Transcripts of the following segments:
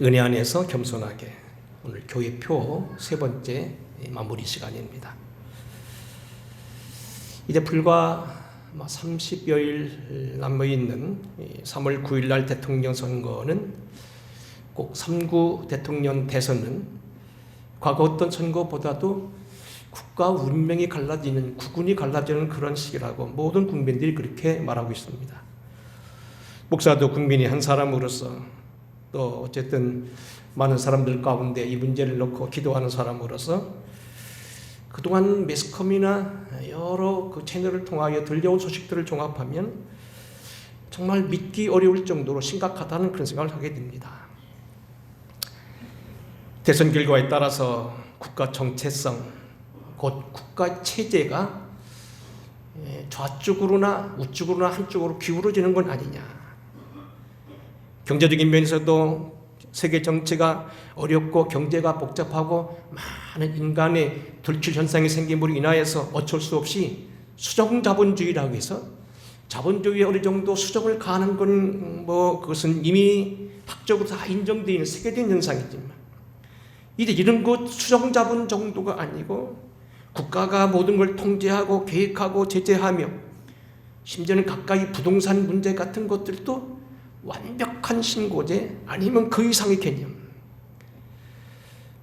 은혜 안에서 겸손하게, 오늘 교회표 세 번째 마무리 시간입니다. 이제 불과 30여일 남아있는 3월 9일 날 대통령 선거는 꼭 3구 대통령 대선은 과거 어떤 선거보다도 국가 운명이 갈라지는, 국운이 갈라지는 그런 시기라고 모든 국민들이 그렇게 말하고 있습니다. 목사도 국민의 한 사람으로서, 또 어쨌든 많은 사람들 가운데 이 문제를 놓고 기도하는 사람으로서 그동안 매스컴이나 여러 그 채널을 통하여 들려온 소식들을 종합하면 정말 믿기 어려울 정도로 심각하다는 그런 생각을 하게 됩니다. 대선 결과에 따라서 국가 정체성, 곧 국가 체제가 좌쪽으로나 우쪽으로나 한쪽으로 기울어지는 건 아니냐. 경제적인 면에서도 세계 정치가 어렵고 경제가 복잡하고 많은 인간의 돌출 현상이 생김으로 인하여서 어쩔 수 없이 수정자본주의라고 해서 자본주의에 어느 정도 수정을 가하는 건 그것은 이미 학적으로 다 인정되어 있는 세계적인 현상이지만, 이제 이런 것 수정자본 정도가 아니고 국가가 모든 걸 통제하고 계획하고 제재하며 심지어는 가까이 부동산 문제 같은 것들도 완벽한 신고제 아니면 그 이상의 개념.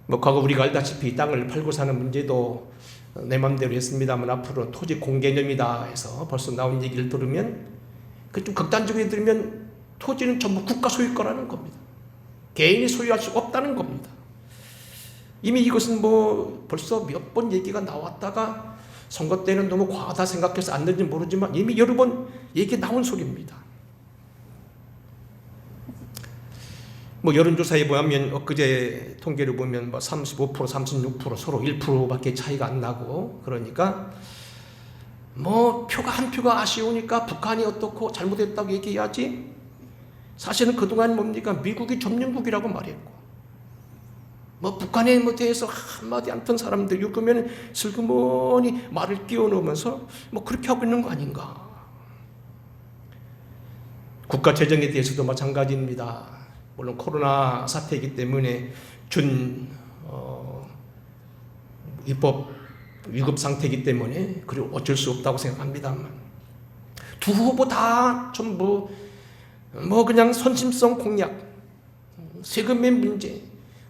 과거 우리가 알다시피 땅을 팔고 사는 문제도 내 맘대로 했습니다만 앞으로 토지 공개념이다 해서 벌써 나온 얘기를 들으면, 그 좀 극단적으로 들으면 토지는 전부 국가 소유 거라는 겁니다. 개인이 소유할 수 없다는 겁니다. 이미 이것은 벌써 몇 번 얘기가 나왔다가 선거 때는 너무 과하다 생각해서 안 듣는지 모르지만 이미 여러 번 얘기 나온 소리입니다. 여론조사에 보면 엊그제 통계를 보면 35%, 36% 서로 1%밖에 차이가 안 나고, 그러니까 표가 한 표가 아쉬우니까 북한이 어떻고 잘못했다고 얘기해야지, 사실은 그동안 미국이 점령국이라고 말했고, 북한에 대해서 한마디 안 튼 사람들 읽으면 슬그머니 말을 끼워 넣으면서 그렇게 하고 있는 거 아닌가. 국가 재정에 대해서도 마찬가지입니다. 물론 코로나 사태이기 때문에 위법 위급 상태이기 때문에 그리고 어쩔 수 없다고 생각합니다만, 두 후보 다 전부 그냥 선심성 공약, 세금의 문제,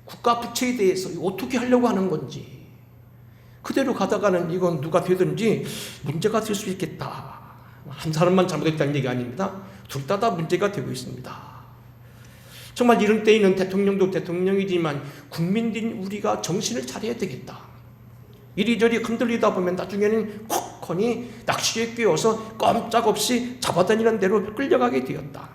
국가 부채에 대해서 어떻게 하려고 하는 건지, 그대로 가다가는 이건 누가 되든지 문제가 될 수 있겠다. 한 사람만 잘못했다는 얘기 아닙니다. 둘 다 문제가 되고 있습니다. 정말 이런 때에는 대통령도 대통령이지만 국민들인 우리가 정신을 차려야 되겠다. 이리저리 흔들리다 보면 나중에는 콕하니 낚시에 끼어서 꼼짝없이 잡아다니는 대로 끌려가게 되었다.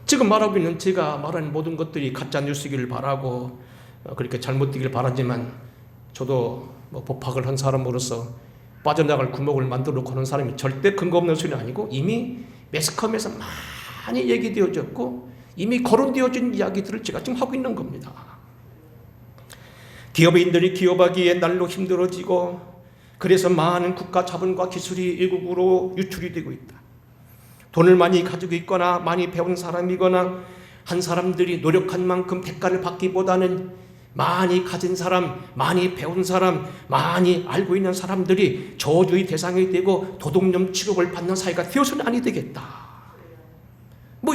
지금 말하고 있는 제가 말하는 모든 것들이 가짜 뉴스이길 바라고 그렇게 잘못되길 바라지만, 저도 법학을 한 사람으로서 빠져나갈 구멍을 만들어 놓고 하는 사람이 절대 근거 없는 소리는 아니고, 이미 매스컴에서 많이 얘기되어졌고 이미 거론되어진 이야기들을 제가 지금 하고 있는 겁니다. 기업인들이 기업하기에 날로 힘들어지고, 그래서 많은 국가 자본과 기술이 외국으로 유출이 되고 있다. 돈을 많이 가지고 있거나 많이 배운 사람이거나 한 사람들이 노력한 만큼 대가를 받기보다는 많이 가진 사람, 많이 배운 사람, 많이 알고 있는 사람들이 저주의 대상이 되고 도덕령 취급을 받는 사회가 되어서는 아니 되겠다.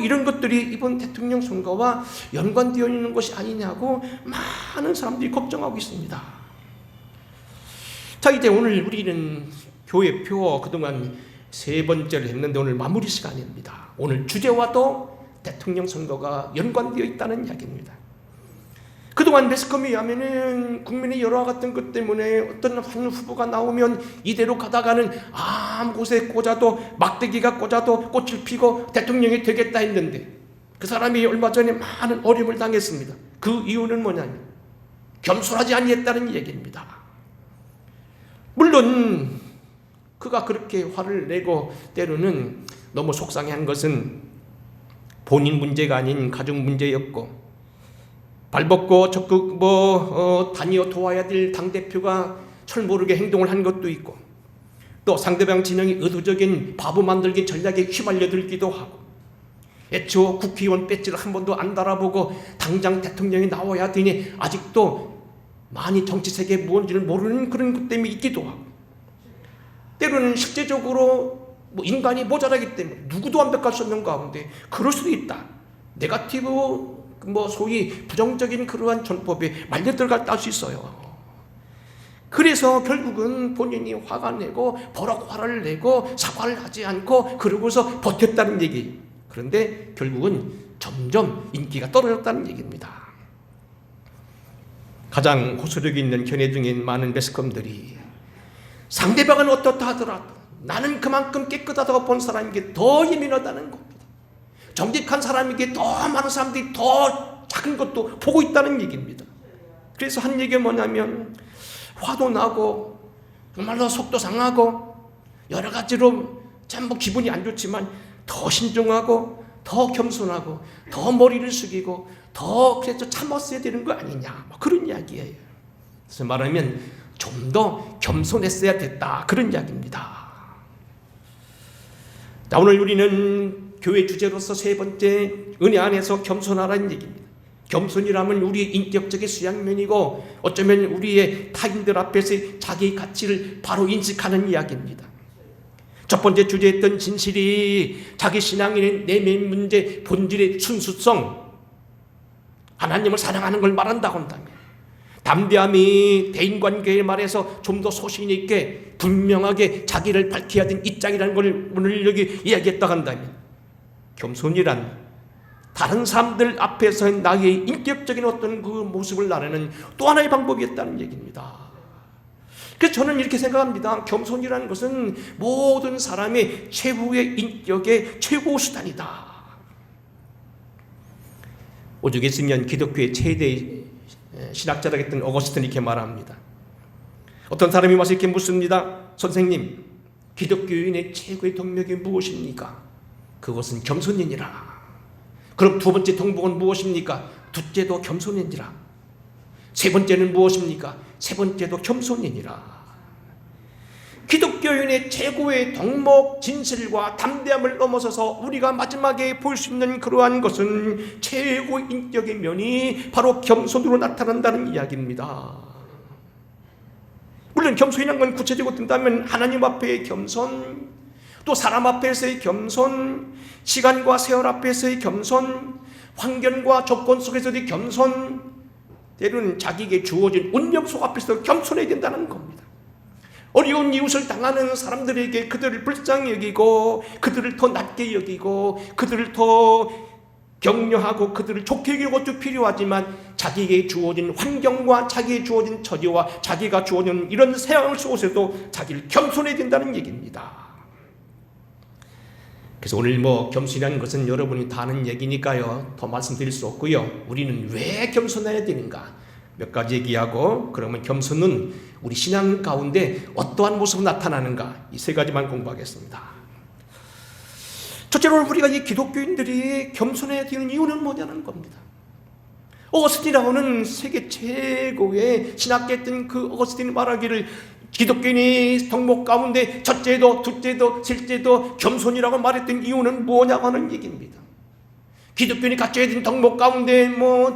이런 것들이 이번 대통령 선거와 연관되어 있는 것이 아니냐고 많은 사람들이 걱정하고 있습니다. 자, 이제 오늘 우리는 교회표 그동안 세 번째를 했는데 오늘 마무리 시간입니다. 오늘 주제와도 대통령 선거가 연관되어 있다는 이야기입니다. 그동안 매스컴에 의하면은 국민의 여러 같은 것 때문에 어떤 한 후보가 나오면 이대로 가다가는 아무 곳에 꽂아도, 막대기가 꽂아도 꽃을 피고 대통령이 되겠다 했는데, 그 사람이 얼마 전에 많은 어려움을 당했습니다. 그 이유는 뭐냐면 겸손하지 아니했다는 얘기입니다. 물론 그가 그렇게 화를 내고 때로는 너무 속상해한 것은 본인 문제가 아닌 가족 문제였고, 발벗고 적극 다니어 도와야 될 당대표가 철모르게 행동을 한 것도 있고, 또 상대방 진영이 의도적인 바보 만들기 전략에 휘말려 들기도 하고, 애초 국회의원 배지를 한 번도 안 달아보고 당장 대통령이 나와야 되니 아직도 많이 정치 세계에 무언지를 모르는 그런 것 때문에 있기도 하고, 때로는 실제적으로 인간이 모자라기 때문에 누구도 완벽할 수 없는 가운데 그럴 수도 있다. 네거티브 소위 부정적인 그러한 전법에 말려 들어갈 수 있어요. 그래서 결국은 본인이 화가 내고 버럭 화를 내고 사과를 하지 않고 그러고서 버텼다는 얘기. 그런데 결국은 점점 인기가 떨어졌다는 얘기입니다. 가장 호소력 있는 견해 중에 많은 매스컴들이 상대방은 어떻다 하더라도 나는 그만큼 깨끗하다고 본 사람에게 더 예민하다는 겁니다. 정직한 사람에게 더 많은 사람들이 더 작은 것도 보고 있다는 얘기입니다. 그래서 한 얘기가 뭐냐면, 화도 나고 정말로 속도 상하고 여러 가지로 참 기분이 안 좋지만 더 신중하고 더 겸손하고 더 머리를 숙이고 더 그래서 참았어야 되는 거 아니냐, 그런 이야기예요. 그래서 말하면 좀 더 겸손했어야 됐다, 그런 이야기입니다. 자, 오늘 우리는 교회 주제로서 세 번째, 은혜 안에서 겸손하라는 얘기입니다. 겸손이라면 우리의 인격적인 수양면이고 어쩌면 우리의 타인들 앞에서 자기의 가치를 바로 인식하는 이야기입니다. 첫 번째 주제했던 진실이 자기 신앙의 내면 문제, 본질의 순수성, 하나님을 사랑하는 걸 말한다고 한다면, 담대함이 대인관계에 말해서 좀 더 소신 있게 분명하게 자기를 밝혀야 되는 입장이라는 걸 오늘 여기 이야기했다고 한다면, 겸손이란 다른 사람들 앞에서 나의 인격적인 어떤 그 모습을 나르는 또 하나의 방법이었다는 얘기입니다. 그래서 저는 이렇게 생각합니다. 겸손이라는 것은 모든 사람의 최후의 인격의 최고 수단이다. 오죽 했으면 기독교의 최대 신학자라고 했던 어거스틴이 이렇게 말합니다. 어떤 사람이 와서 이렇게 묻습니다. 선생님, 기독교인의 최고의 동력이 무엇입니까? 그것은 겸손이니라. 그럼 두 번째 동복은 무엇입니까? 둘째도 겸손이니라. 세 번째는 무엇입니까? 세 번째도 겸손이니라. 기독교인의 최고의 덕목, 진실과 담대함을 넘어서서 우리가 마지막에 볼 수 있는 그러한 것은 최고의 인격의 면이 바로 겸손으로 나타난다는 이야기입니다. 물론 겸손이라는 건 구체적으로 든다면 하나님 앞에의 겸손, 또 사람 앞에서의 겸손, 시간과 세월 앞에서의 겸손, 환경과 조건 속에서의 겸손, 때로는 자기에게 주어진 운명 속 앞에서 겸손해야 된다는 겁니다. 어려운 이웃을 당하는 사람들에게 그들을 불쌍히 여기고 그들을 더 낮게 여기고 그들을 더 격려하고 그들을 좋게 여기는 것도 필요하지만 자기에게 주어진 환경과 자기에게 주어진 처지와 자기가 주어진 이런 세상을 속에서도 자기를 겸손해야 된다는 얘기입니다. 그래서 오늘 겸손이라는 것은 여러분이 다 아는 얘기니까요, 더 말씀드릴 수 없고요. 우리는 왜 겸손해야 되는가 몇 가지 얘기하고, 그러면 겸손은 우리 신앙 가운데 어떠한 모습으로 나타나는가, 이 세 가지만 공부하겠습니다. 첫째로 우리가 이 기독교인들이 겸손해야 되는 이유는 뭐냐는 겁니다. 어거스틴이라고는 세계 최고의 신학계였던 그 어거스틴이 말하기를 기독교인이 덕목 가운데 첫째도 둘째도 셋째도 겸손이라고 말했던 이유는 뭐냐고 하는 얘기입니다. 기독교인이 갖춰야 되는 덕목 가운데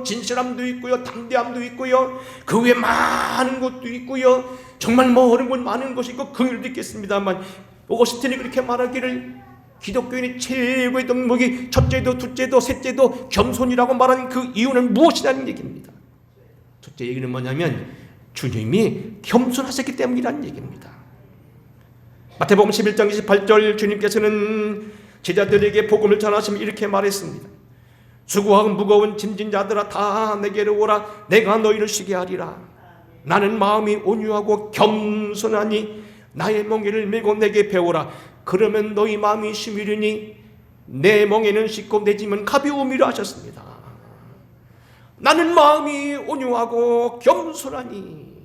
진실함도 있고요, 담대함도 있고요, 그 외에 많은 것도 있고요, 정말 어려운 건 많은 것이 있고 긍휼도 있겠습니다만, 오거스틴이 그렇게 말하기를 기독교인의 최고의 덕목이 첫째도 둘째도 셋째도 겸손이라고 말하는 그 이유는 무엇이냐는 얘기입니다. 첫째 얘기는 뭐냐면 주님이 겸손하셨기 때문이라는 얘기입니다. 마태복음 11장 28절 주님께서는 제자들에게 복음을 전하시며 이렇게 말했습니다. 수고하고 무거운 짐진 자들아 다 내게로 오라. 내가 너희를 쉬게 하리라. 나는 마음이 온유하고 겸손하니 나의 멍에를 메고 내게 배우라. 그러면 너희 마음이 쉬미르니 내 멍에는 쉽고 내 짐은 가벼움이라 하셨습니다. 나는 마음이 온유하고 겸손하니,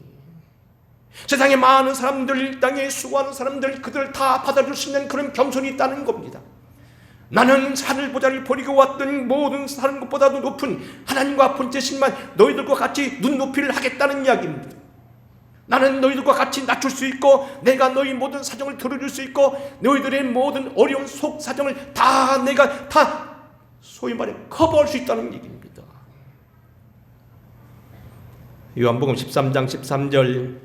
세상에 많은 사람들, 땅에 수고하는 사람들, 그들 다 받아줄 수 있는 그런 겸손이 있다는 겁니다. 나는 하늘 보좌를 버리고 왔던 모든 사람 것보다도 높은 하나님과 본체신만 너희들과 같이 눈높이를 하겠다는 이야기입니다. 나는 너희들과 같이 낮출 수 있고 내가 너희 모든 사정을 들어줄 수 있고 너희들의 모든 어려운 속 사정을 다 내가 다 소위 말해 커버할 수 있다는 얘기입니다. 요한복음 13장 13절,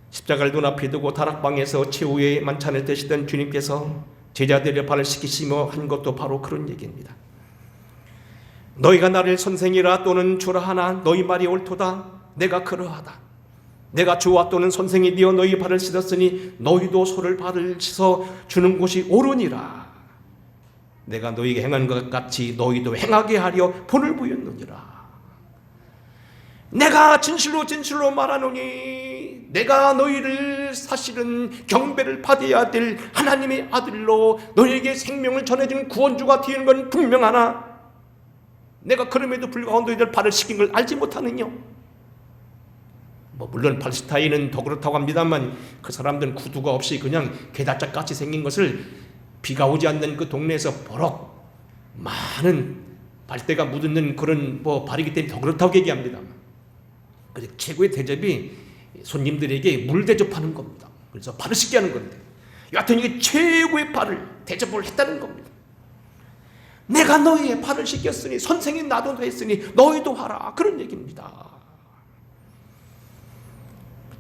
십자가를 눈앞에 두고 다락방에서 최후의 만찬을 드시던 주님께서 제자들의 발을 씻기시며 한 것도 바로 그런 얘기입니다. 너희가 나를 선생이라 또는 주라 하나 너희 말이 옳도다. 내가 그러하다. 내가 주와 또는 선생이 되어 너희 발을 씻었으니 너희도 서로를 발을 씻어 주는 곳이 옳으니라. 내가 너희에게 행한 것 같이 너희도 행하게 하려 본을 보였느니라. 내가 진실로 진실로 말하노니 내가 너희를 사실은 경배를 받아야 될 하나님의 아들로 너희에게 생명을 전해주는 구원주가 되는 건 분명하나 내가 그럼에도 불구하고 너희들 발을 씻긴 걸 알지 못하느냐. 물론 팔레스타인은 더 그렇다고 합니다만 그 사람들은 구두가 없이 그냥 게다짝같이 생긴 것을 비가 오지 않는 그 동네에서 버럭 많은 발대가 묻는 그런 발이기 때문에 더 그렇다고 얘기합니다. 그래서 최고의 대접이 손님들에게 물 대접하는 겁니다. 그래서 발을 씻게 하는 건데 여하튼 이게 최고의 발을 대접을 했다는 겁니다. 내가 너희의 발을 씻겼으니 선생이 나도 했으니 너희도 하라, 그런 얘기입니다.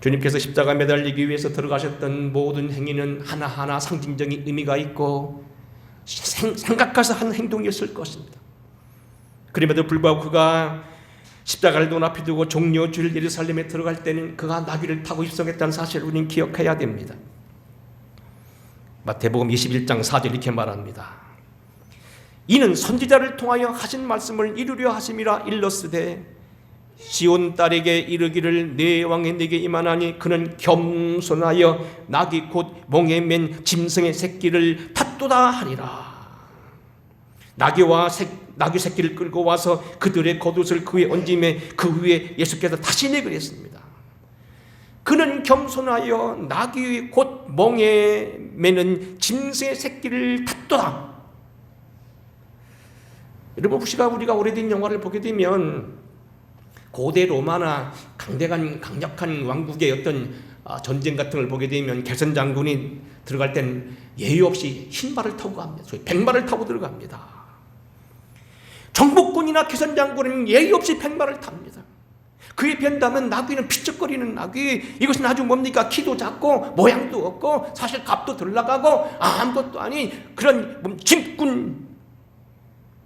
주님께서 십자가 매달리기 위해서 들어가셨던 모든 행위는 하나하나 상징적인 의미가 있고 생각해서 한 행동이었을 것입니다. 그럼에도 불구하고 그가 십자가를 눈앞에 두고 종려 주일 예루살렘에 들어갈 때는 그가 나귀를 타고 입성했다는 사실을 우리는 기억해야 됩니다. 마태복음 21장 4절 이렇게 말합니다. 이는 선지자를 통하여 하신 말씀을 이루려 하심이라 일렀으되 시온 딸에게 이르기를 내 왕이 네게 임하나니 그는 겸손하여 나귀 곧 몽에 맨 짐승의 새끼를 탔도다 하니라. 나귀 새끼를 끌고 와서 그들의 겉옷을 그 위에 얹음에 그 위에 예수께서 다시 내그랬습니다. 그는 겸손하여 나귀 곧 몽에 매는 짐승의 새끼를 탔도다. 여러분, 우리가 오래된 영화를 보게 되면 고대 로마나 강력한 왕국의 어떤 전쟁 같은 걸 보게 되면 개선 장군이 들어갈 때는 예의 없이 흰말을 타고 갑니다. 소위 백마를 타고 들어갑니다. 정복군이나 개선 장군은 예의 없이 백마를 탑니다. 그에 비한다면 나귀는 피쩍거리는 나귀, 이것은 아주 뭡니까? 키도 작고 모양도 없고 사실 값도 덜 나가고 아무것도 아닌 그런 짐꾼,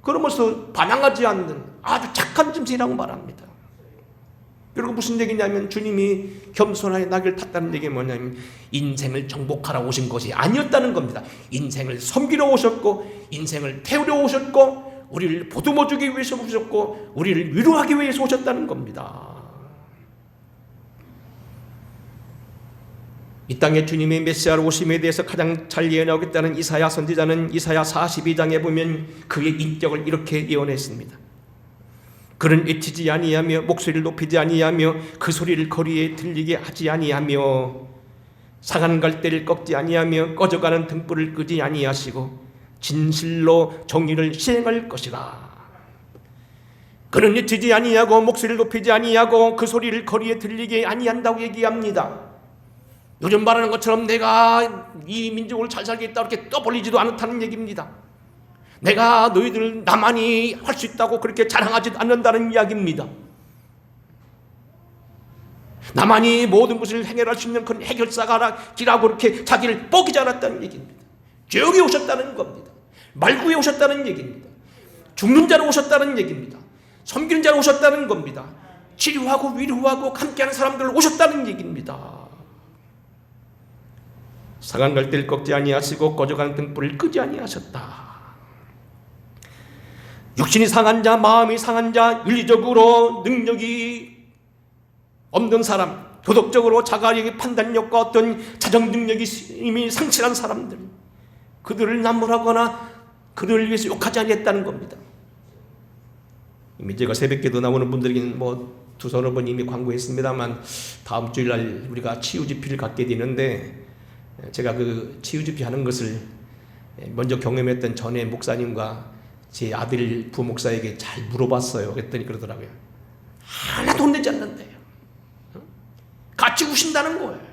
그러면서 반항하지 않는 아주 착한 짐승이라고 말합니다. 그리고 무슨 얘기냐면 주님이 겸손하게 나귀를 탔다는 얘기가 뭐냐면 인생을 정복하러 오신 것이 아니었다는 겁니다. 인생을 섬기러 오셨고 인생을 태우러 오셨고 우리를 보듬어 주기 위해서 오셨고 우리를 위로하기 위해서 오셨다는 겁니다. 이 땅에 주님의 메시아로 오심에 대해서 가장 잘 예언하고 있다는 이사야 선지자는 이사야 42장에 보면 그의 인격을 이렇게 예언했습니다. 그는 외치지 아니하며 목소리를 높이지 아니하며 그 소리를 거리에 들리게 하지 아니하며 상한 갈대를 꺾지 아니하며 꺼져가는 등불을 끄지 아니하시고 진실로 정의를 시행할 것이라. 그는 외치지 아니하고 목소리를 높이지 아니하고 그 소리를 거리에 들리게 아니한다고 얘기합니다. 요즘 말하는 것처럼 내가 이 민족을 잘 살겠다 이렇게 떠벌리지도 않다는 얘기입니다. 내가 너희들 나만이 할 수 있다고 그렇게 자랑하지 않는다는 이야기입니다. 나만이 모든 것을 해결할 수 있는 그런 해결사가라고 그렇게 자기를 뻐기지 않았다는 얘기입니다. 죄옥에 오셨다는 겁니다. 말구에 오셨다는 얘기입니다. 죽는 자로 오셨다는 얘기입니다. 섬기는 자로 오셨다는 겁니다. 치료하고 위로하고 함께하는 사람들로 오셨다는 얘기입니다. 상한 갈대를 꺾지 아니하시고 꺼져가는 등불을 끄지 아니하셨다. 육신이 상한 자, 마음이 상한 자, 윤리적으로 능력이 없는 사람, 도덕적으로 자가력의 판단력과 어떤 자정 능력이 이미 상실한 사람들, 그들을 남물하거나 그들을 위해서 욕하지 않겠다는 겁니다. 이미 제가 새벽기도 나오는 분들에게는 두서너 번 이미 광고했습니다만 다음 주일날 우리가 치유집회를 갖게 되는데 제가 그 치유집회 하는 것을 먼저 경험했던 전에 목사님과 제 아들 부목사에게 잘 물어봤어요. 그랬더니 그러더라고요. 하나도 혼내지 않는데요. 같이 우신다는 거예요.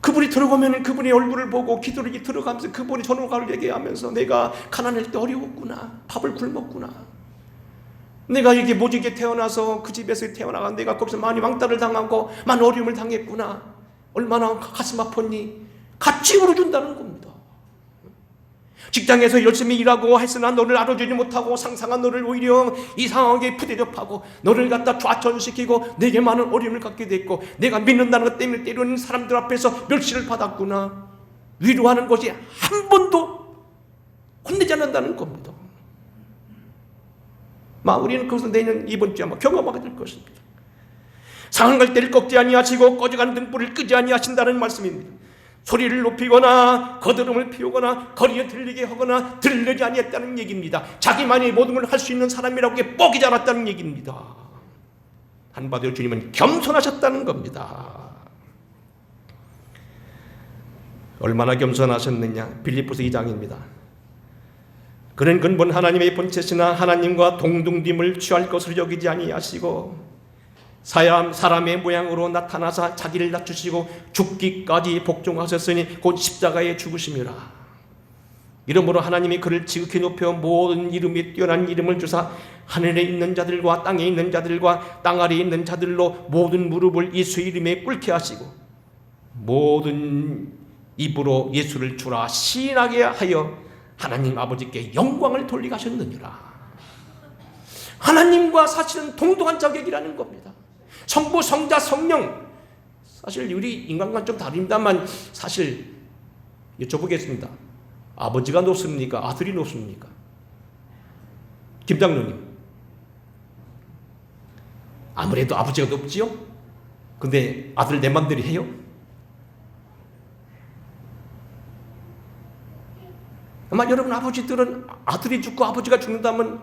그분이 들어가면 그분의 얼굴을 보고 기도를 들어가면서 그분이 전화를 얘기하면서 내가 가난할 때 어려웠구나, 밥을 굶었구나, 내가 이게 모지게 태어나서 그 집에서 태어나가 내가 거기서 많이 왕따를 당하고 많은 어려움을 당했구나, 얼마나 가슴 아팠니, 같이 울어준다는 겁니다. 직장에서 열심히 일하고 했으나 너를 알아주지 못하고 상상한 너를 오히려 이상하게 푸대접하고 너를 갖다 좌천시키고 내게 많은 어려움을 갖게 됐고 내가 믿는다는 것 때문에 때로는 사람들 앞에서 멸시를 받았구나, 위로하는 것이 한 번도 혼내지 않는다는 겁니다. 우리는 그것을 내년 이번 주에 아마 경험하게 될 것입니다. 상한 때를 꺾지 아니하시고 꺼져가는 등불을 끄지 아니하신다는 말씀입니다. 소리를 높이거나 거드름을 피우거나 거리에 들리게 하거나 들리지 아니했다는 얘기입니다. 자기만이 모든 걸 할 수 있는 사람이라고 뻑이 자랐다는 얘기입니다. 한마디로 주님은 겸손하셨다는 겁니다. 얼마나 겸손하셨느냐, 빌립보서 2장입니다. 그는 근본 하나님의 본체시나 하나님과 동등됨을 취할 것을 여기지 아니하시고 사람의 모양으로 나타나사 자기를 낮추시고 죽기까지 복종하셨으니 곧 십자가에 죽으심이라. 이러므로 하나님이 그를 지극히 높여 모든 이름이 뛰어난 이름을 주사 하늘에 있는 자들과 땅에 있는 자들과 땅 아래에 있는 자들로 모든 무릎을 예수 이름에 꿇게 하시고 모든 입으로 예수를 주라 시인하게 하여 하나님 아버지께 영광을 돌리게 하셨느니라. 하나님과 사실은 동등한 자격이라는 겁니다. 성부, 성자, 성령, 사실 우리 인간과는 좀 다릅니다만 사실 여쭤보겠습니다. 아버지가 높습니까? 아들이 높습니까? 김장로님, 아무래도 아버지가 높지요? 근데 아들 내 맘대로 해요? 아마 여러분 아버지들은 아들이 죽고 아버지가 죽는다면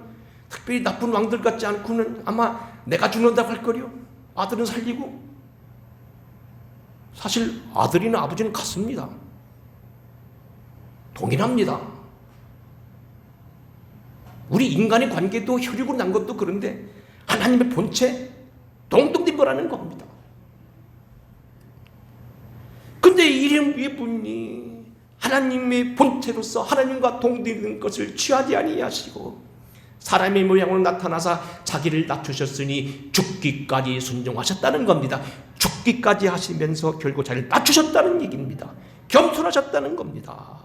특별히 나쁜 왕들 같지 않고는 아마 내가 죽는다고 할 거요. 아들은 살리고. 사실 아들이나 아버지는 같습니다. 동일합니다. 우리 인간의 관계도 혈육으로 난 것도 그런데 하나님의 본체 동등된 거라는 겁니다. 근데 이분이 하나님의 본체로서 하나님과 동등된 것을 취하지 아니하시고 사람의 모양으로 나타나사 자기를 낮추셨으니 죽기까지 순종하셨다는 겁니다. 죽기까지 하시면서 결국 자기를 낮추셨다는 얘기입니다. 겸손하셨다는 겁니다.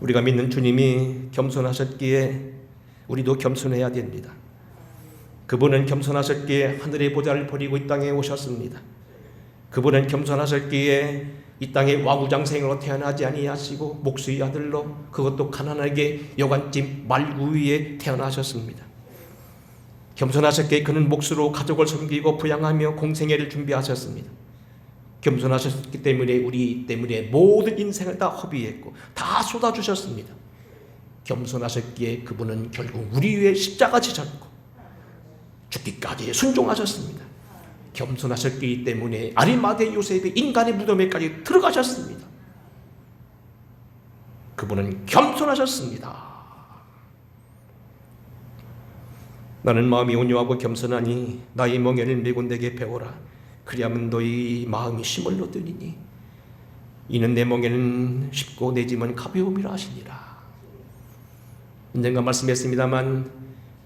우리가 믿는 주님이 겸손하셨기에 우리도 겸손해야 됩니다. 그분은 겸손하셨기에 하늘의 보좌를 버리고 이 땅에 오셨습니다. 그분은 겸손하셨기에 이 땅에 와구장생으로 태어나지 아니하시고 목수의 아들로 그것도 가난하게 여관집 말구 위에 태어나셨습니다. 겸손하셨기에 그는 목수로 가족을 섬기고 부양하며 공생애를 준비하셨습니다. 겸손하셨기 때문에 우리 때문에 모든 인생을 다 허비했고 다 쏟아주셨습니다. 겸손하셨기에 그분은 결국 우리 위에 십자가 지셨고 죽기까지 순종하셨습니다. 겸손하셨기 때문에 아리마대 요셉의 인간의 무덤에까지 들어가셨습니다. 그분은 겸손하셨습니다. 나는 마음이 온유하고 겸손하니 나의 멍에를 메고 내게 배워라. 그리하면 너희 마음이 힘을 얻으리니 이는 내 멍에는 쉽고 내 짐은 가벼움이라 하시니라. 언젠가 말씀했습니다만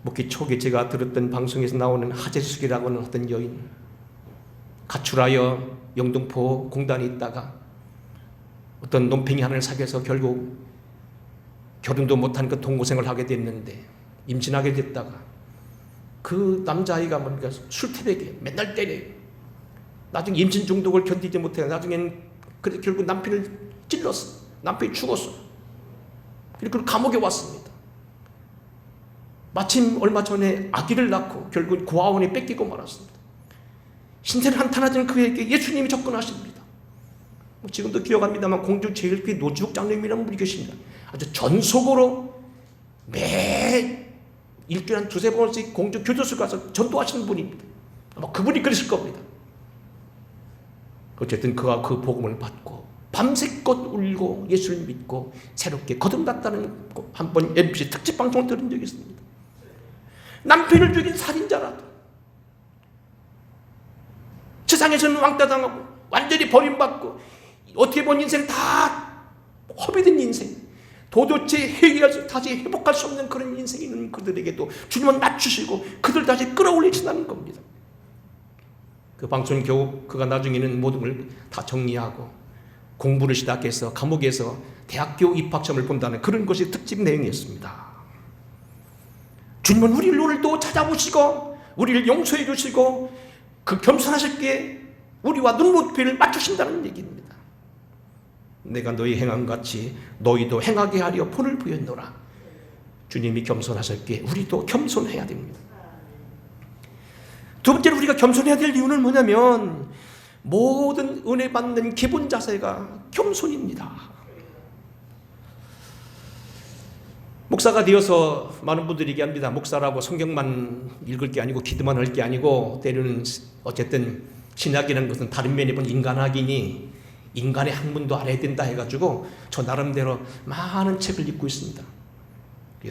목기 초기 제가 들었던 방송에서 나오는 하재숙이라고 하는 어떤 여인, 가출하여 영등포 공단에 있다가 어떤 논팽이 하나를 사귀어서 결국 결혼도 못한 그 동고생을 하게 됐는데 임신하게 됐다가 그 남자아이가 뭡니까 술태백에 맨날 때려요. 나중에 임신 중독을 견디지 못해 나중엔 결국 남편을 찔렀어. 남편이 죽었어. 그리고 감옥에 왔습니다. 마침 얼마 전에 아기를 낳고 결국 고아원에 뺏기고 말았습니다. 신세를 한탄하던 그에게 예수님이 접근하십니다. 지금도 기억합니다만 공주 제일교회 노지욱 장로님이라는 분이 계십니다. 아주 전속으로 매 일주일에 한 두세 번씩 공주 교도소 가서 전도하시는 분입니다. 아마 그분이 그랬을 겁니다. 어쨌든 그가 그 복음을 받고 밤새껏 울고 예수를 믿고 새롭게 거듭났다는 한번 MBC 특집 방송을 들은 적이 있습니다. 남편을 죽인 살인자라도 저 세상에서는 왕따당하고 완전히 버림받고 어떻게 보면 인생 다 허비된 인생, 도대체 다시 회복할 수 없는 그런 인생이 있는 그들에게도 주님은 낮추시고 그들 다시 끌어올리신다는 겁니다. 그 방촌 교우 그가 나중에는 모든 걸 다 정리하고 공부를 시작해서 감옥에서 대학교 입학시험을 본다는 그런 것이 특집 내용이었습니다. 주님은 우리를 오늘도 찾아오시고 우리를 용서해 주시고 그 겸손하셨기에 우리와 눈높이를 맞추신다는 얘기입니다. 내가 너희 행함같이 너희도 행하게 하려 본을 부였노라. 주님이 겸손하셨기에 우리도 겸손해야 됩니다. 두 번째로 우리가 겸손해야 될 이유는 뭐냐면 모든 은혜 받는 기본 자세가 겸손입니다. 목사가 되어서 많은 분들이 얘기합니다. 목사라고 성경만 읽을 게 아니고 기도만 할 게 아니고 때로는 어쨌든 신학이라는 것은 다른 면에 보면 인간학이니 인간의 학문도 알아야 된다 해가지고 저 나름대로 많은 책을 읽고 있습니다.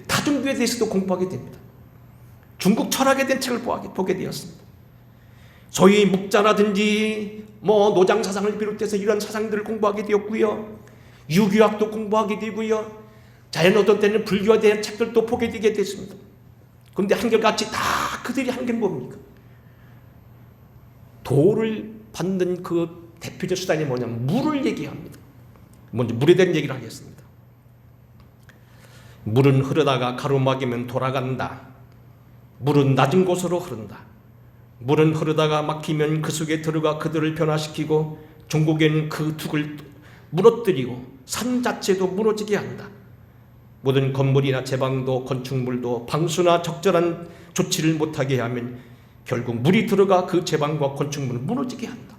다중교에 대해서도 공부하게 됩니다. 중국 철학에 대한 책을 보게 되었습니다. 소위 묵자라든지 노장 사상을 비롯해서 이런 사상들을 공부하게 되었고요. 유교학도 공부하게 되고요. 자연 어떤 때는 불교에 대한 책들도 보게 되게 됐습니다. 그런데 한결같이 다 그들이 한 게 뭡니까? 도를 받는 그 대표적 수단이 뭐냐면 물을 얘기합니다. 먼저 물에 대한 얘기를 하겠습니다. 물은 흐르다가 가로막이면 돌아간다. 물은 낮은 곳으로 흐른다. 물은 흐르다가 막히면 그 속에 들어가 그들을 변화시키고 종국에는 그 둑을 무너뜨리고 산 자체도 무너지게 한다. 모든 건물이나 제방도 건축물도 방수나 적절한 조치를 못하게 하면 결국 물이 들어가 그 제방과 건축물을 무너지게 한다.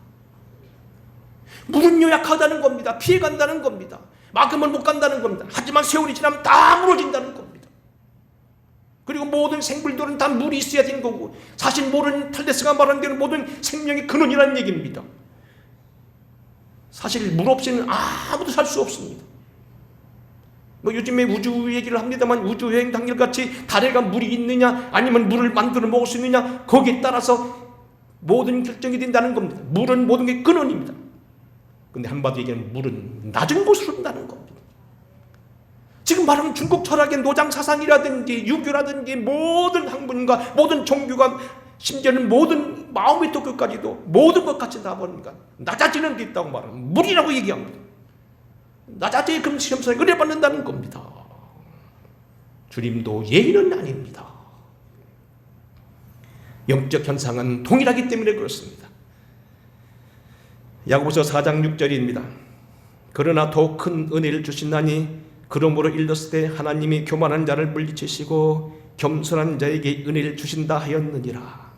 물은 요약하다는 겁니다. 피해간다는 겁니다. 막으면 못 간다는 겁니다. 하지만 세월이 지나면 다 무너진다는 겁니다. 그리고 모든 생물들은 다 물이 있어야 되는 거고 사실 모르는 탈레스가 말하는 대로 모든 생명의 근원이라는 얘기입니다. 사실 물 없이는 아무도 살 수 없습니다. 요즘에 우주 얘기를 합니다만 우주여행 당일같이 달에가 물이 있느냐 아니면 물을 만들어 먹을 수 있느냐 거기에 따라서 모든 결정이 된다는 겁니다. 물은 모든 게 근원입니다. 근데 한마디로 얘기하면 물은 낮은 곳으로 흐른다는 겁니다. 지금 말하면 중국 철학의 노장 사상이라든지 유교라든지 모든 학문과 모든 종교가 심지어는 모든 마음의 도교까지도 모든 것까지 다 보니까 낮아지는 데 있다고 말하면 물이라고 얘기합니다. 낮아져야 금시겸손에 은혜 받는다는 겁니다. 주님도 예의는 아닙니다. 영적 현상은 동일하기 때문에 그렇습니다. 야고보서 4장 6절입니다. 그러나 더 큰 은혜를 주신다니 그러므로 일렀을 때 하나님이 교만한 자를 물리치시고 겸손한 자에게 은혜를 주신다 하였느니라.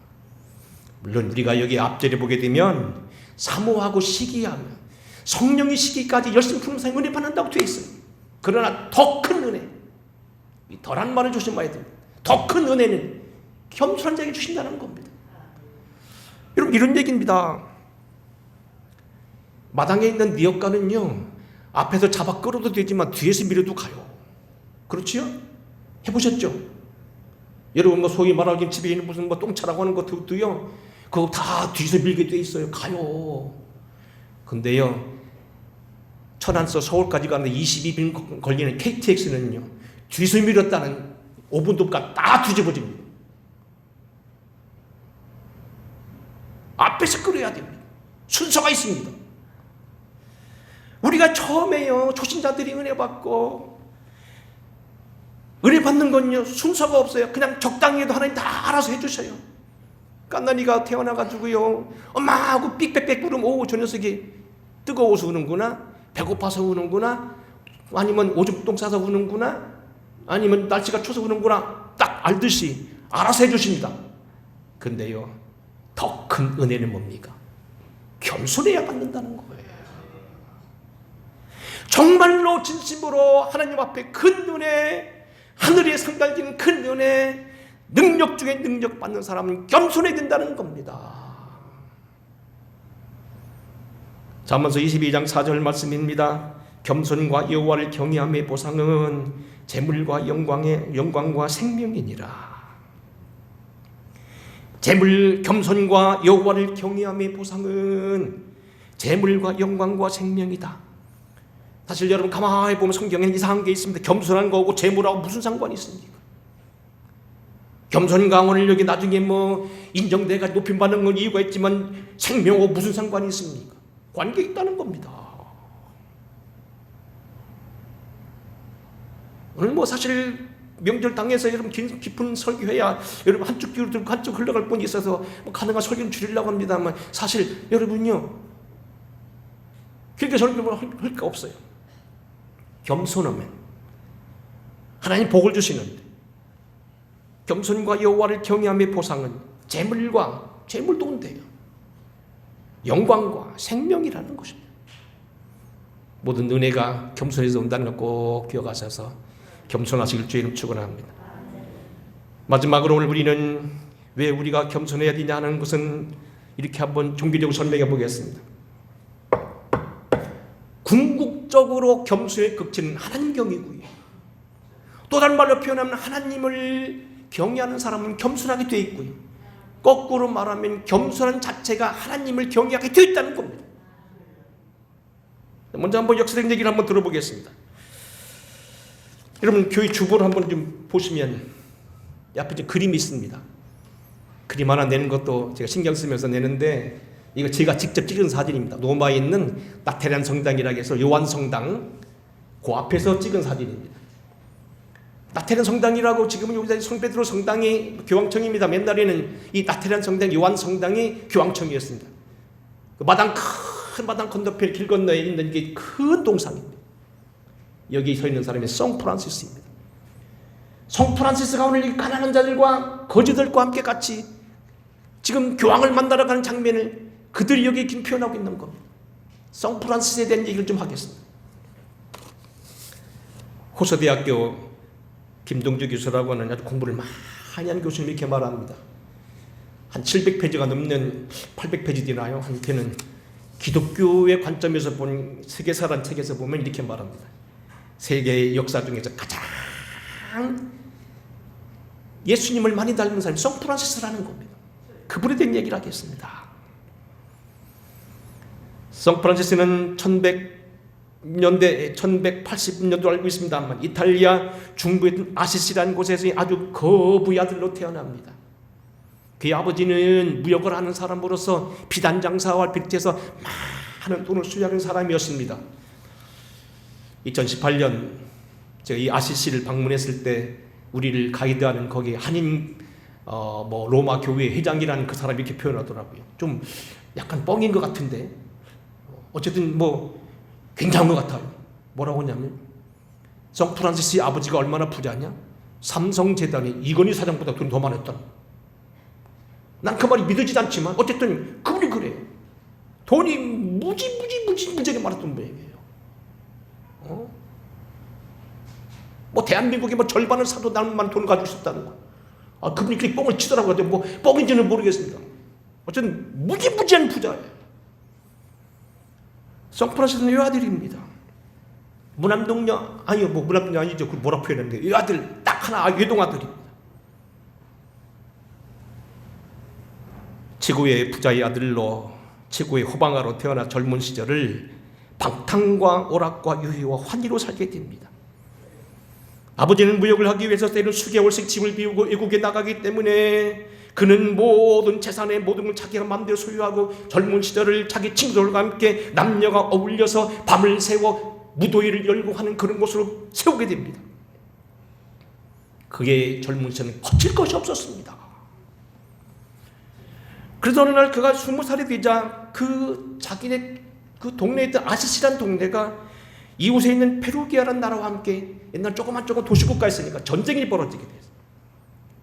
물론 우리가 여기 앞절에 보게 되면 사모하고 시기하며 성령의 시기까지 열심히 품는 은혜 받는다고 되어 있어요. 그러나 더 큰 은혜, 이 덜한 말을 조심해야 됩니다. 더 큰 은혜는 겸손한 자에게 주신다는 겁니다. 여러분 이런 얘기입니다. 마당에 있는 미역가는요 앞에서 잡아 끌어도 되지만 뒤에서 밀어도 가요. 그렇지요? 해보셨죠? 여러분 소위 말하기엔 집에 있는 무슨 똥차라고 하는 것도요 그거 다 뒤에서 밀게 돼 있어요. 가요. 근데요 천안서 서울까지 가는데 22분 걸리는 KTX는요 뒤에서 밀었다는 5분 동안 다 뒤집어집니다. 앞에서 끌어야 됩니다. 순서가 있습니다. 우리가 처음에요 초신자들이 은혜 받고 은혜 받는 건요 순서가 없어요. 그냥 적당히 해도 하나님 다 알아서 해주셔요. 깐난이가 태어나가지고요 엄마 하고 삑빽빽 부르면 오 저 녀석이 뜨거워서 우는구나, 배고파서 우는구나, 아니면 오줌 똥 싸서 우는구나, 아니면 날씨가 추워서 우는구나 딱 알듯이 알아서 해주십니다. 근데요 더 큰 은혜는 뭡니까? 겸손해야 받는다는 거예요. 정말로 진심으로 하나님 앞에 큰 은혜, 하늘에 상달기는 큰 은혜, 능력 중에 능력 받는 사람은 겸손해야 된다는 겁니다. 잠언서 22장 4절 말씀입니다. 겸손과 여호와를 경외함의 보상은 재물과 영광과 생명이니라. 재물 겸손과 여호와를 경외함의 보상은 재물과 영광과 생명이다. 사실 여러분 가만히 보면 성경에는 이상한 게 있습니다. 겸손한 거하고 재물하고 무슨 상관이 있습니까? 겸손 강원을 여기 나중에 뭐 인정돼가 높임 받는 건 이유가 있지만 생명하고 무슨 상관이 있습니까? 관계 있다는 겁니다. 오늘 뭐 사실 명절 당에서 여러분 깊은 설교해야 여러분 한쪽 귀로 들고 한쪽 흘러갈 뿐이 있어서 뭐 가능한 설교는 줄이려고 합니다만 사실 여러분요 길게 설교를 할 거 없어요. 겸손하면 하나님 복을 주시는데 겸손과 여호와를 경외함의 보상은 재물도 온대요. 영광과 생명이라는 것입니다. 모든 은혜가 겸손에서 온다는 걸 꼭 기억하셔서 겸손하시길 주의 이름 축원합니다. 마지막으로 오늘 우리는 왜 우리가 겸손해야 되냐 하는 것은 이렇게 한번 종교적으로 설명해 보겠습니다. 궁극적으로 겸손의 극치는 하나님 경이고요. 또 다른 말로 표현하면 하나님을 경외하는 사람은 겸손하게 되어 있고요. 거꾸로 말하면 겸손한 자체가 하나님을 경외하게 되어 있다는 겁니다. 먼저 한번 역사적 얘기를 한번 들어보겠습니다. 여러분 교회 주보를 한번 좀 보시면 옆에 좀 그림이 있습니다. 그림 하나 내는 것도 제가 신경 쓰면서 내는데 이거 제가 직접 찍은 사진입니다. 로마에 있는 나테란 성당이라고 해서 요한 성당 그 앞에서 찍은 사진입니다. 나테란 성당이라고 지금은 여기서 성베드로 성당이 교황청입니다. 옛날에는 이 나테란 성당 요한 성당이 교황청이었습니다. 그 큰 마당 건너편 길 건너에 있는 게 큰 동상입니다. 여기 서 있는 사람이 성 프란시스입니다. 성 프란시스가 오늘 이 가난한 자들과 거지들과 함께 같이 지금 교황을 만나러 가는 장면을 그들이 여기 지금 표현하고 있는 겁니다. 성 프란시스에 대한 얘기를 좀 하겠습니다. 호서대학교 김동주 교수라고 하는 아주 공부를 많이 한 교수님이 이렇게 말합니다. 한 700페이지가 넘는 800페이지 되나요? 한테는 기독교의 관점에서 본 세계사란 책에서 보면 이렇게 말합니다. 세계의 역사 중에서 가장 예수님을 많이 닮은 사람이 성 프란시스라는 겁니다. 그분에 대한 얘기를 하겠습니다. 성 프란시스는 1180년도 알고 있습니다만 이탈리아 중부에 있는 아시시라는 곳에서 아주 거부의 아들로 태어납니다. 그의 아버지는 무역을 하는 사람으로서 비단 장사와 비롯해서 많은 돈을 수여하는 사람이었습니다. 2018년 제가 이 아시시를 방문했을 때 우리를 가이드하는 거기 한인 로마 교회 회장이라는 그 사람이 이렇게 표현하더라고요. 좀 약간 뻥인 것 같은데 어쨌든 뭐 굉장한 것 같아요. 뭐라고 하냐면 성 프란시스의 아버지가 얼마나 부자냐? 삼성재단이 이건희 사장보다 돈이 더 많았다. 난 그 말이 믿어지지 않지만 어쨌든 그분이 그래요. 돈이 무지하게 많았던 분이에요. 뭐 대한민국의 뭐 절반을 사도 남만 돈 가지고 있었다는 거. 그분이 그렇게 뻥을 치더라고요. 뭐 뻥인지는 모르겠습니다. 어쨌든 무지한 부자예요. 성 프란시스는 외아들입니다. 무남동녀 아니요, 뭐 무남동녀 아니죠. 그 뭐라 표현했는데 외아들 딱 하나 외동아들입니다. 최고의 부자의 아들로 최고의 호방아로 태어나 젊은 시절을 방탕과 오락과 유희와 환희로 살게 됩니다. 아버지는 무역을 하기 위해서 때는 수개월씩 집을 비우고 외국에 나가기 때문에 그는 모든 재산의 모든 걸 자기가 마음대로 소유하고 젊은 시절을 자기 친구들과 함께 남녀가 어울려서 밤을 새워 무도회를 열고 하는 그런 곳으로 세우게 됩니다. 그의 젊은 시절은 거칠 것이 없었습니다. 그래서 어느 날 그가 20살이 되자 자기네 그 동네에 있던 아시시라는 동네가 이곳에 있는 페루기아라는 나라와 함께 옛날 조그만 도시국가 있으니까 전쟁이 벌어지게 됐어요.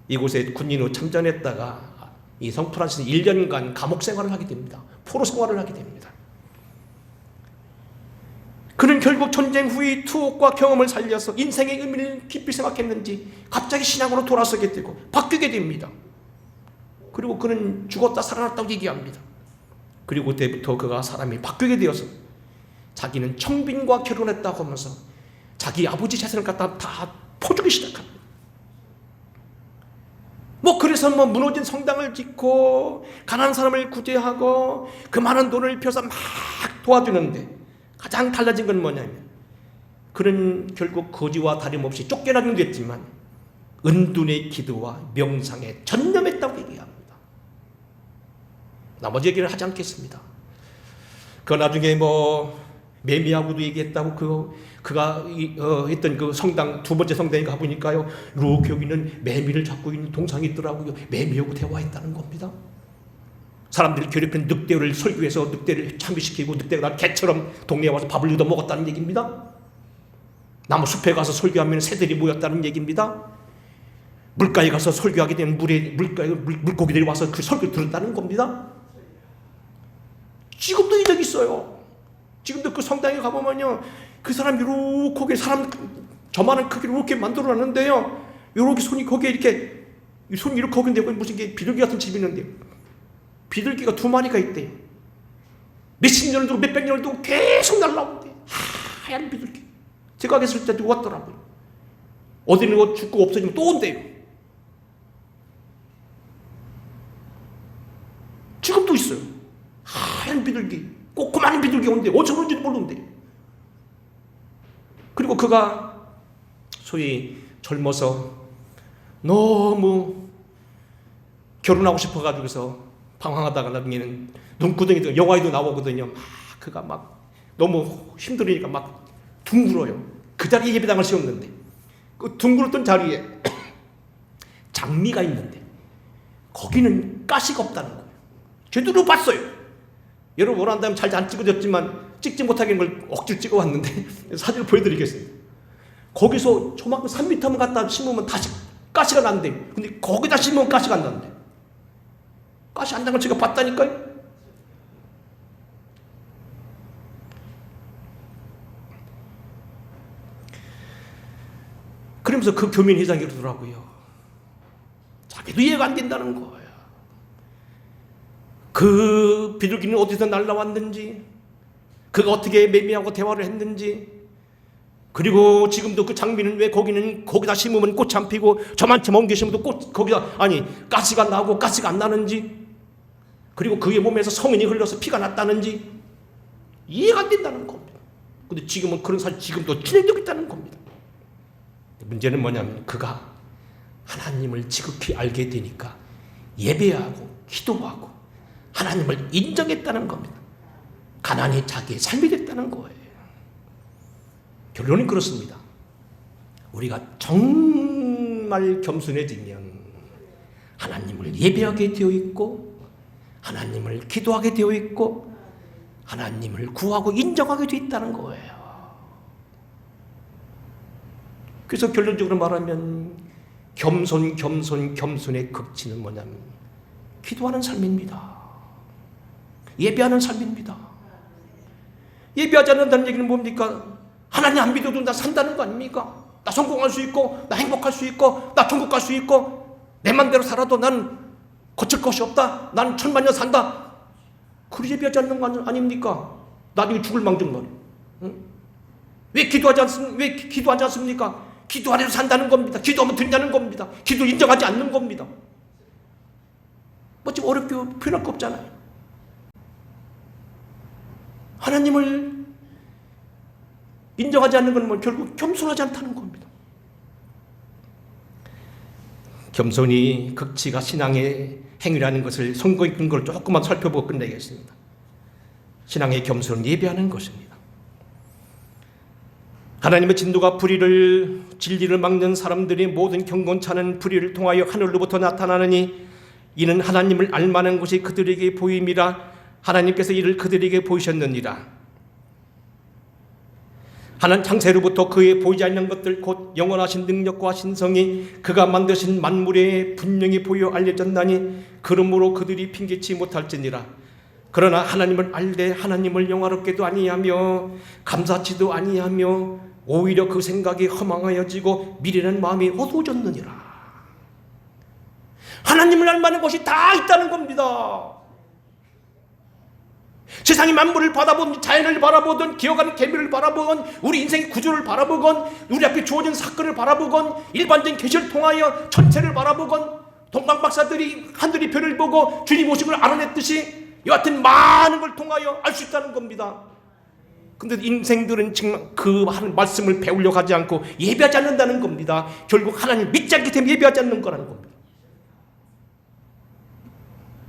이곳에 군인으로 참전했다가 이 성 프란시스는 1년간 감옥 생활을 하게 됩니다. 포로 생활을 하게 됩니다. 그는 결국 전쟁 후의 투옥과 경험을 살려서 인생의 의미를 깊이 생각했는지 갑자기 신앙으로 돌아서게 되고 바뀌게 됩니다. 그리고 그는 죽었다 살아났다고 얘기합니다. 그리고 그때부터 그가 사람이 바뀌게 되어서 자기는 청빈과 결혼했다고 하면서 자기 아버지 재산을 갖다 다 퍼주기 시작합니다. 거기서 뭐 무너진 성당을 짓고 가난한 사람을 구제하고 그 많은 돈을 펴서 막 도와주는데 가장 달라진 건 뭐냐면 그는 결국 거지와 다름없이 쫓겨나긴 됐지만 은둔의 기도와 명상에 전념했다고 얘기합니다. 나머지 얘기를 하지 않겠습니다. 그 나중에 뭐 매미하고도 얘기했다고 그가 했던 그 성당 두 번째 성당에 가보니까요 이렇게 여기는 매미를 잡고 있는 동상이 있더라고요. 매미하고 대화했다는 겁니다. 사람들이 괴롭힌 늑대를 설교해서 늑대를 참배시키고 늑대가 개처럼 동네에 와서 밥을 얻어 먹었다는 얘기입니다. 나무 숲에 가서 설교하면 새들이 모였다는 얘기입니다. 물가에 가서 설교하게 되면 물고기들이 와서 그 설교 들었다는 겁니다. 지금도 이 적이 있어요. 지금도 그 성당에 가보면요 그 사람 이렇게 사람 저만한 크기로 이렇게 만들어놨는데요 이렇게 손이 거기에 이렇게 손이 이렇게 거긴데 무슨 게 비둘기 같은 집이 있는데 비둘기가 2마리가 있대요. 몇십 년을 두고 몇백 년을 두고 계속 날라오는데 하얀 비둘기. 제가 갔을 때도 왔더라고요. 어디는 뭐 죽고 없어지면 또 온대요. 지금도 있어요. 하얀 비둘기, 꼬꼬마한 비둘기 오는데 어디서 오는지도 모르는데. 그리고 그가 소위 젊어서 너무 결혼하고 싶어가지고서 방황하다가 나중에는 눈구덩이도 영화에도 나오거든요. 막 그가 막 너무 힘들으니까 막 둥글어요. 그 자리에 예배당을 세웠는데 그 둥글었던 자리에 장미가 있는데 거기는 가시가 없다는 거예요. 제대로 봤어요. 여러분 원한다면 잘 안 찍어졌지만 찍지 못하게 걸 억지로 찍어왔는데 사진을 보여드리겠습니다. 거기서 저만큼 3m만 갖다 심으면 다시 가시가 난대. 근데 거기다 심으면 가시가 안 난대. 가시 안 난 걸 제가 봤다니까요. 그러면서 그 교민회장이 그러더라고요. 자기도 이해가 안 된다는 거예요. 그 비둘기는 어디서 날라왔는지, 그가 어떻게 매미하고 대화를 했는지, 그리고 지금도 그 장미는 왜 거기다 심으면 꽃이 안 피고 저만큼 옮겨 심어도 가시가 나고 가시가 안 나는지, 그리고 그의 몸에서 성인이 흘러서 피가 났다는지 이해가 안 된다는 겁니다. 근데 지금은 그런 사실 지금도 진행되고 있다는 겁니다. 문제는 뭐냐면 그가 하나님을 지극히 알게 되니까 예배하고 기도하고 하나님을 인정했다는 겁니다. 가난이 자기의 삶이 됐다는 거예요. 결론은 그렇습니다. 우리가 정말 겸손해지면 하나님을 예배하게 되어 있고 하나님을 기도하게 되어 있고 하나님을 구하고 인정하게 되어 있다는 거예요. 그래서 결론적으로 말하면 겸손의 극치는 뭐냐면 기도하는 삶입니다. 예배하는 삶입니다. 예배하지 않는다는 얘기는 뭡니까? 하나님 안 믿어도 나 산다는 거 아닙니까? 나 성공할 수 있고 나 행복할 수 있고 나 천국 갈 수 있고 내 맘대로 살아도 난 거칠 것이 없다. 난 천만년 산다. 그리 예배하지 않는 거 아닙니까? 나중에 죽을 망정 말이에요. 응? 왜 기도하지 않습니까? 기도 안 해도 산다는 겁니다. 기도하면 된다는 겁니다. 기도 인정하지 않는 겁니다. 뭐 지금 어렵게 표현할 거 없잖아요. 하나님을 인정하지 않는 건 뭐 결국 겸손하지 않다는 겁니다. 겸손이 극치가 신앙의 행위라는 것을 선거의 근거를 조금만 살펴보고 끝내겠습니다. 신앙의 겸손은 예배하는 것입니다. 하나님의 진노가 진리를 막는 사람들이 모든 경건차는 불의를 통하여 하늘로부터 나타나느니 이는 하나님을 알만한 것이 그들에게 보임이라. 하나님께서 이를 그들에게 보이셨느니라. 하나님 창세로부터 그의 보이지 않는 것들 곧 영원하신 능력과 신성이 그가 만드신 만물에 분명히 보여 알려졌나니 그러므로 그들이 핑계치 못할지니라. 그러나 하나님을 알되 하나님을 영화롭게도 아니하며 감사치도 아니하며 오히려 그 생각이 허망하여지고 미련한 마음이 어두워졌느니라. 하나님을 알만한 것이 다 있다는 겁니다. 세상의 만물을 바라보든 자연을 바라보든 기어가는 개미를 바라보건 우리 인생의 구조를 바라보건 우리 앞에 주어진 사건을 바라보건 일반적인 계시를 통하여 천체를 바라보건 동방 박사들이 하늘의 별을 보고 주님 오신 걸 알아냈듯이 여하튼 많은 걸 통하여 알 수 있다는 겁니다. 근데 인생들은 정말 그 하는 말씀을 배우려고 하지 않고 예배하지 않는다는 겁니다. 결국 하나님 믿지 않기 때문에 예배하지 않는 거라는 겁니다.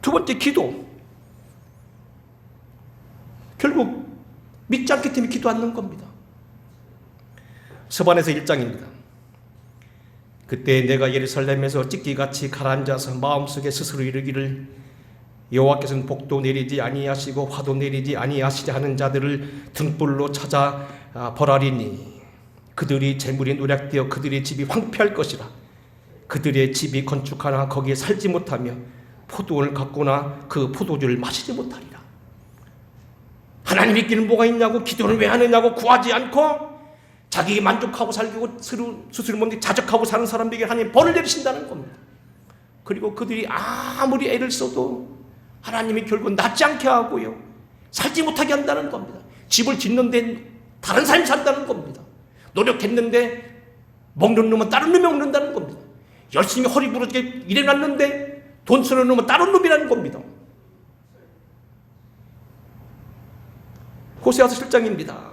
두 번째, 기도. 결국 믿지 않기 때문에 기도 않는 겁니다. 서반에서 1장입니다. 그때 내가 예루살렘에서 찢기같이 가라앉아서 마음속에 스스로 이르기를 여호와께서는 복도 내리지 아니하시고 화도 내리지 아니하시지 하는 자들을 등불로 찾아 벌하리니 그들이 재물이 노략되어 그들의 집이 황폐할 것이라. 그들의 집이 건축하나 거기에 살지 못하며 포도원을 갖거나 그 포도주를 마시지 못하리라. 하나님 믿기는 뭐가 있냐고, 기도는 왜 하느냐고 구하지 않고 자기 만족하고 살고 스스로 뭔데 자적하고 사는 사람들에게 하나님 벌을 내리신다는 겁니다. 그리고 그들이 아무리 애를 써도 하나님이 결국 낫지 않게 하고요, 살지 못하게 한다는 겁니다. 집을 짓는데 다른 사람이 산다는 겁니다. 노력했는데 먹는 놈은 다른 놈이 먹는다는 겁니다. 열심히 허리 부러지게 일해놨는데 돈 쓰는 놈은 다른 놈이라는 겁니다. 호세아서 7장입니다.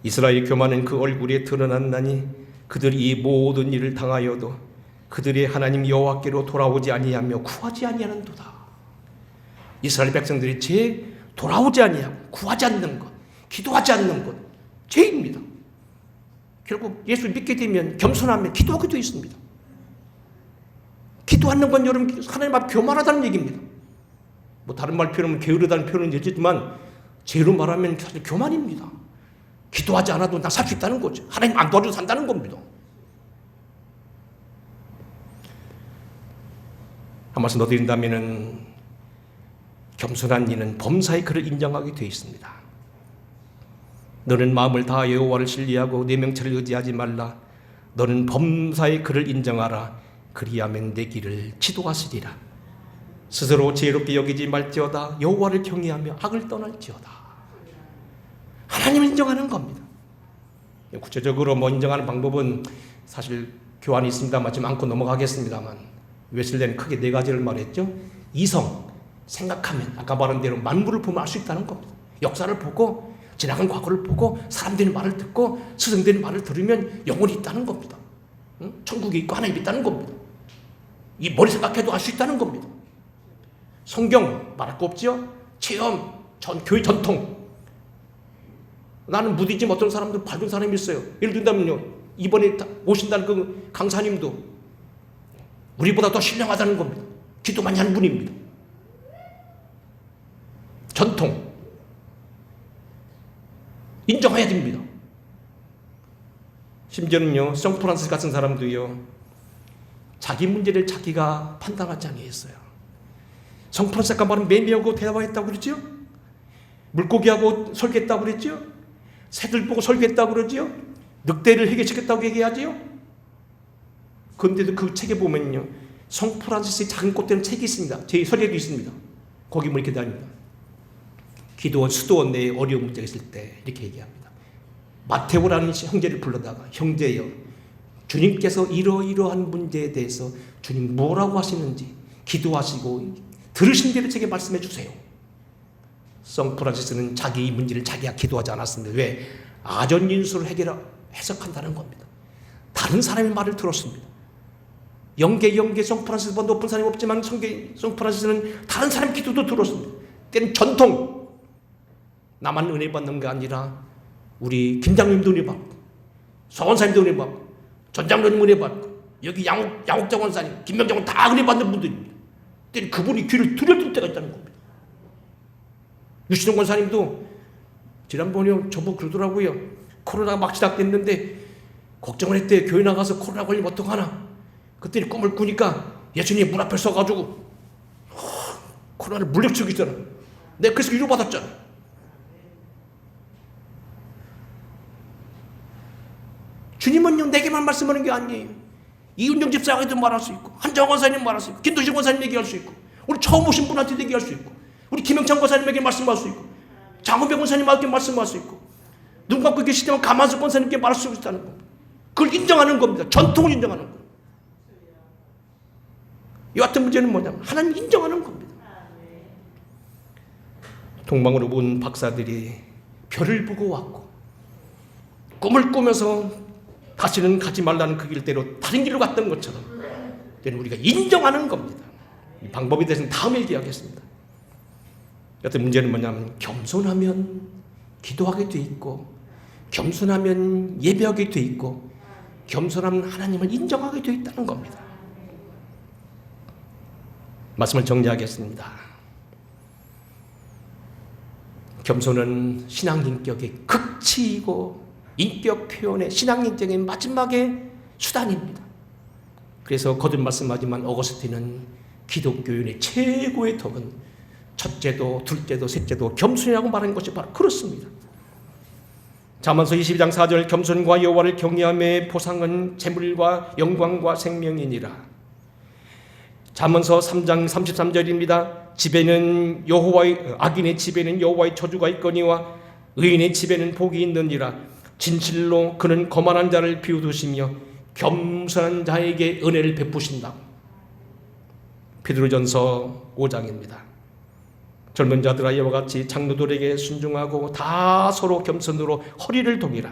이스라엘 교만은 그 얼굴에 드러났나니 그들이 이 모든 일을 당하여도 그들의 하나님 여호와께로 돌아오지 아니하며 구하지 아니하는도다. 이스라엘 백성들이 죄 돌아오지 아니하고 구하지 않는 것, 기도하지 않는 것, 죄입니다. 결국 예수를 믿게 되면 겸손하면 기도하게 되어 있습니다. 기도하는 건 여러분 하나님 앞에 교만하다는 얘기입니다. 뭐 다른 말 표현은 게으르다는 표현은 되지만 죄로 말하면 사실 교만입니다. 기도하지 않아도 나 살 수 있다는 거죠. 하나님 안 도와줘도 산다는 겁니다. 한 말씀 더 드린다면은 겸손한 이는 범사의 그를 인정하게 되어 있습니다. 너는 마음을 다하여 여호와를 신뢰하고 내 명철을 의지하지 말라. 너는 범사의 그를 인정하라. 그리하면 내 길을 지도하시리라. 스스로 지혜롭게 여기지 말지어다. 여호와를 경외하며 악을 떠날지어다. 하나님을 인정하는 겁니다. 구체적으로 뭐 인정하는 방법은 사실 교환이 있습니다만 좀 않고 넘어가겠습니다만 웨슬레는 크게 4가지를 말했죠. 이성, 생각하면 아까 말한 대로 만물을 보면 알 수 있다는 겁니다. 역사를 보고 지나간 과거를 보고 사람들의 말을 듣고 스승들의 말을 들으면 영혼이 있다는 겁니다. 천국이 있고 하나님이 있다는 겁니다. 이 머리 생각해도 알 수 있다는 겁니다. 성경 말할 거 없지요? 체험, 교회 전통. 나는 무디즘 어떤 사람들 밝은 사람이 있어요. 예를 든다면요, 이번에 오신다는 그 강사님도 우리보다 더 신령하다는 겁니다. 기도 많이 하는 분입니다. 전통 인정해야 됩니다. 심지어는요, 성프란시스 같은 사람도요, 자기 문제를 자기가 판단하지 아니했어요. 성프란시스가 말은 매미하고 대화했다고 그러죠? 물고기하고 설계했다고 그랬죠? 새들 보고 설계했다고 그러죠? 늑대를 해결시켰다고 얘기하지요? 그런데도 그 책에 보면요, 성프란시스의 작은 꽃되는 책이 있습니다. 제 설계도 있습니다. 거기 뭐 이렇게 다닙니다. 기도원, 수도원 내에 어려운 문제가 있을 때 이렇게 얘기합니다. 마테오라는 형제를 불러다가 형제여, 주님께서 이러이러한 문제에 대해서 주님 뭐라고 하시는지 기도하시고 들으신 대로 제게 말씀해 주세요. 성프란시스는 자기 문제를 자기가 기도하지 않았습니다. 왜? 아전인수를 해석한다는 겁니다. 다른 사람의 말을 들었습니다. 영계 성프란시스보다 높은 사람이 없지만 성프란시스는 다른 사람의 기도도 들었습니다. 때는 전통, 나만 은혜 받는 게 아니라 우리 김장님도 은혜 받고 서원사님도 은혜 받고 전장로님 은혜 받고 여기 양옥장 원사님, 김명장은 다 은혜 받는 분들입니다. 때는 그분이 귀를 들여들 때가 있다는 겁니다. 유신용 권사님도 지난번에 저보고 그러더라고요. 코로나가 막 시작됐는데 걱정을 했대요. 교회 나가서 코로나 걸리면 어떡하나. 그때 꿈을 꾸니까 예수님이 문 앞에 서가지고 코로나를 물리치고 있잖아. 내가 그래서 위로받았잖아. 주님은요, 내게만 말씀하는 게 아니에요. 이은정 집사에게도 말할 수 있고, 한정원 권사님 말할 수 있고, 김도신 권사님 얘기할 수 있고, 우리 처음 오신 분한테 얘기할 수 있고, 우리 김영찬 권사님에게 말씀할 수 있고, 장은배 권사님에게 말씀할 수 있고, 눈 감고 계시다면 가만수 권사님께 말할 수 있다는 겁니다. 그걸 인정하는 겁니다. 전통을 인정하는 거예요. 이 같은 문제는 뭐냐면 하나님 인정하는 겁니다. 동방으로 온 박사들이 별을 보고 왔고 꿈을 꾸면서 다시는 가지 말라는 그 길대로 다른 길로 갔던 것처럼 우리가 인정하는 겁니다. 이 방법에 대해서는 다음에 얘기하겠습니다. 여튼 문제는 뭐냐면 겸손하면 기도하게 돼 있고 겸손하면 예배하게 돼 있고 겸손하면 하나님을 인정하게 돼 있다는 겁니다. 말씀을 정리하겠습니다. 겸손은 신앙 인격의 극치이고 인격 표현의 신앙 인격의 마지막의 수단입니다. 그래서 거듭 말씀하지만 어거스틴은 기독교인의 최고의 덕은 첫째도 둘째도 셋째도 겸손이라고 말하는 것이 바로 그렇습니다. 잠언서 22장 4절 겸손과 여호와를 경외함의 보상은 재물과 영광과 생명이니라. 잠언서 3장 33절입니다. 집에는 여호와의 악인의 집에는 여호와의 저주가 있거니와 의인의 집에는 복이 있느니라. 진실로 그는 거만한 자를 비웃으시며 겸손한 자에게 은혜를 베푸신다. 베드로전서 5장입니다. 젊은 자들아 이와 같이 장로들에게 순종하고 다 서로 겸손으로 허리를 동이라.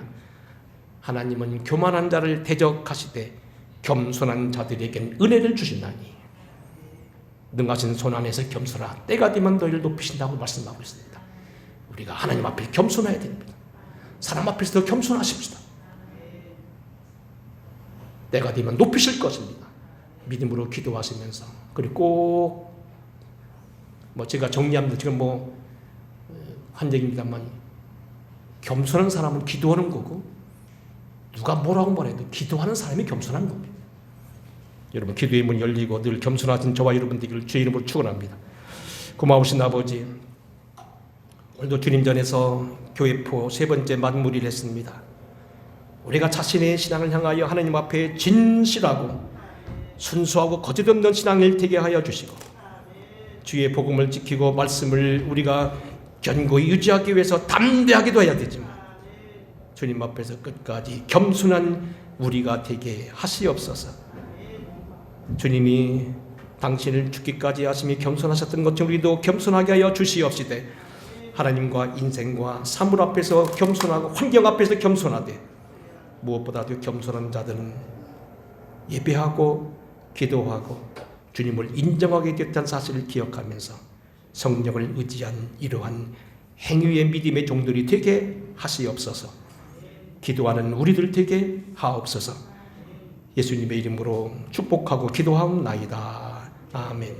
하나님은 교만한 자를 대적하시되 겸손한 자들에게는 은혜를 주신다니. 능하신 손 안에서 겸손하라. 때가 되면 너희를 높이신다고 말씀하고 있습니다. 우리가 하나님 앞에 겸손해야 됩니다. 사람 앞에서도 겸손하십시다. 때가 되면 높이실 것입니다. 믿음으로 기도하시면서. 그리고 꼭 제가 정리합니다. 지금 한 얘기입니다만 겸손한 사람은 기도하는 거고 누가 뭐라고 말해도 기도하는 사람이 겸손한 겁니다. 여러분 기도의 문 열리고 늘 겸손하신 저와 여러분 되기를 주의 이름으로 축원합니다. 고마우신 아버지, 오늘도 주님 전에서 교회포 세 번째 만물일 했습니다. 우리가 자신의 신앙을 향하여 하나님 앞에 진실하고 순수하고 거짓 없는 신앙을 되게 하여 주시고 주의 복음을 지키고 말씀을 우리가 견고히 유지하기 위해서 담대하기도 해야 되지만 주님 앞에서 끝까지 겸손한 우리가 되게 하시옵소서. 주님이 당신을 죽기까지 하심이 겸손하셨던 것처럼 우리도 겸손하게 하여 주시옵시되 하나님과 인생과 사물 앞에서 겸손하고 환경 앞에서 겸손하되 무엇보다도 겸손한 자들은 예배하고 기도하고 주님을 인정하게 됐다는 사실을 기억하면서 성령을 의지한 이러한 행위의 믿음의 종들이 되게 하시옵소서. 기도하는 우리들 되게 하옵소서. 예수님의 이름으로 축복하고 기도하옵나이다. 아멘.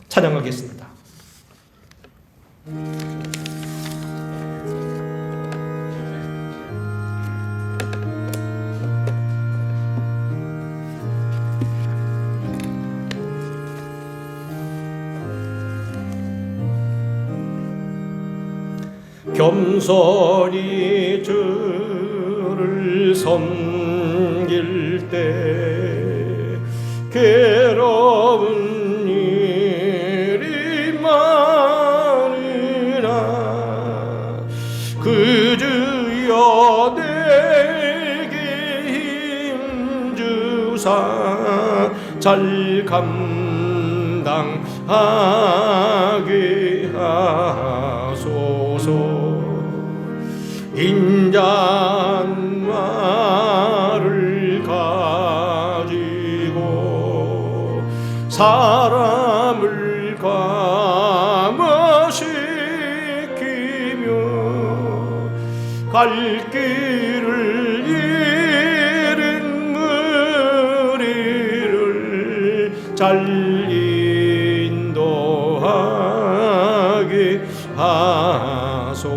찬양하겠습니다. 겸손히 주를 섬길 때 괴로운 일이 많으나 그 주여 내게 힘주사 잘 감당하게 하소서. 인자말을 가지고 사람을 감화시키며 갈 길을 잃은 무리를 잘 인도하게 하소서.